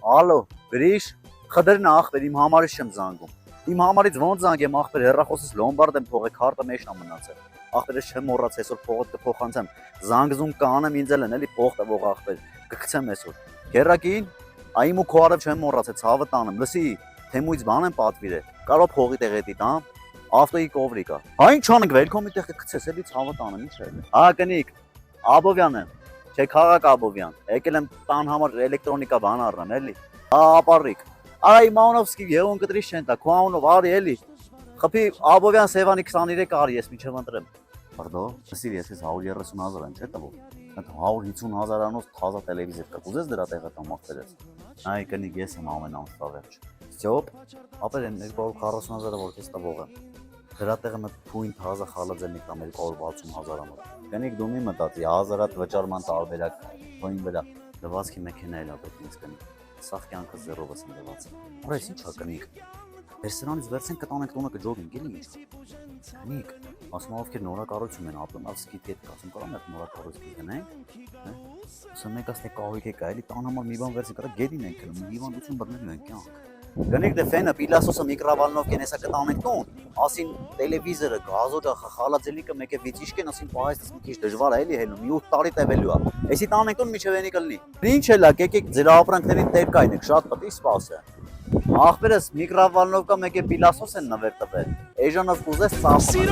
Ալո, գրիշ, խդրն ախպեր իմ համարից չեմ զանգում։ Իմ համարից ոնց զանգեմ ախպեր հեռախոսս լոմբարդ եմ թողել, քարտը մեջն ա մնացել։ Ախպերս չեմ մոռաց այսօր փողոց կփոխանցեմ։ Զանգզում կանեմ ինձ էլ են էլի փող տվող ախպեր։ Կգցեմ այսօր։ Գերակին, այ իմ ու քո արև չեմ մոռացել, ցավը տանեմ։ Լսի, թեմույց բան եմ պատվիրել։ Կարող փողի տեղետի տամ, ավտոյի կովրիկ ա։ Հա ինչ անենք, վելքոմի տեղ կգցես էլի ցավը տանեմ, ինչ է։ Հա կնիկ, Աբովյան եմ։ Չէ քաղաք Աբովյան։ Եկել եմ տան համար էլեկտրոնիկա բան առնեմ, էլի։ Հա ապառիկ։ Այ Մանովսկի Եվոն կտրիշ չեն տա, քո անունով արի էլի։ Խփի Աբովյան Սևանի 23 արի, ես միջև ընտրեմ։ Բարդո, լսիր, ես 130,000 եմ, չէ՞ տվող։ Այդ 150,000-անոց թազա տելևիզոր կա։ Կուզես դրա տեղը տամ ախտերես։ Այ կնիկ ես եմ ամեն ամսվա վերջ։ Ստյոպ, ապեր են 240,000-ը որ քեզ տվող եմ։ Դրա տեղը մտ փույն թազա խալաձելնիկ տամ 260,000 ամոթ։ Կնիկ դու մի մտածի 1000-ատ վճարման տարբերակ բույն վրա լվացքի մեքենա էլ ա պետք ինձ կնիկ։ Սաղ կյանքը զերովս եմ լվացել։ Որես ի՞նչ ա կնիկ։ Դերսրանից վերցեն կտանենք տոնը կջողինք էլի ինչ։ Կնիկ, ասում ովքեր նորակառույցում են ապրում, ասկիթ հետ կասում կարամ այդ նորակառույցի գնենք։ Ասում մեկ ասते կահույք եկա էլի տան համար մի բան վերցին կարա գեդին ենք գնում, հիվանդություն բռնել ենք կյանք։ Կնիկ դե ֆենը պիլասոսը միկրովալնովկեն հեսա կտանենք տուն, ասին տելևիզորը, գազոջա, խալաձելիկը մեկ է վիճիշկեն, ասին պահես մի քիչ դժվար է էլի հելնում, 7 տարի տևելու է։ Էսի տանենք տուն միջև ենի կլինի։ Ինչ էլա, եկեք ձեր ապրանքներին տեր կայնեք, շատ պետք է սպասե։ Ախպերս միկրովալնովկա մեկ է պիլասոս են նվեր տվել։ Էժանով կուզես ծախսում։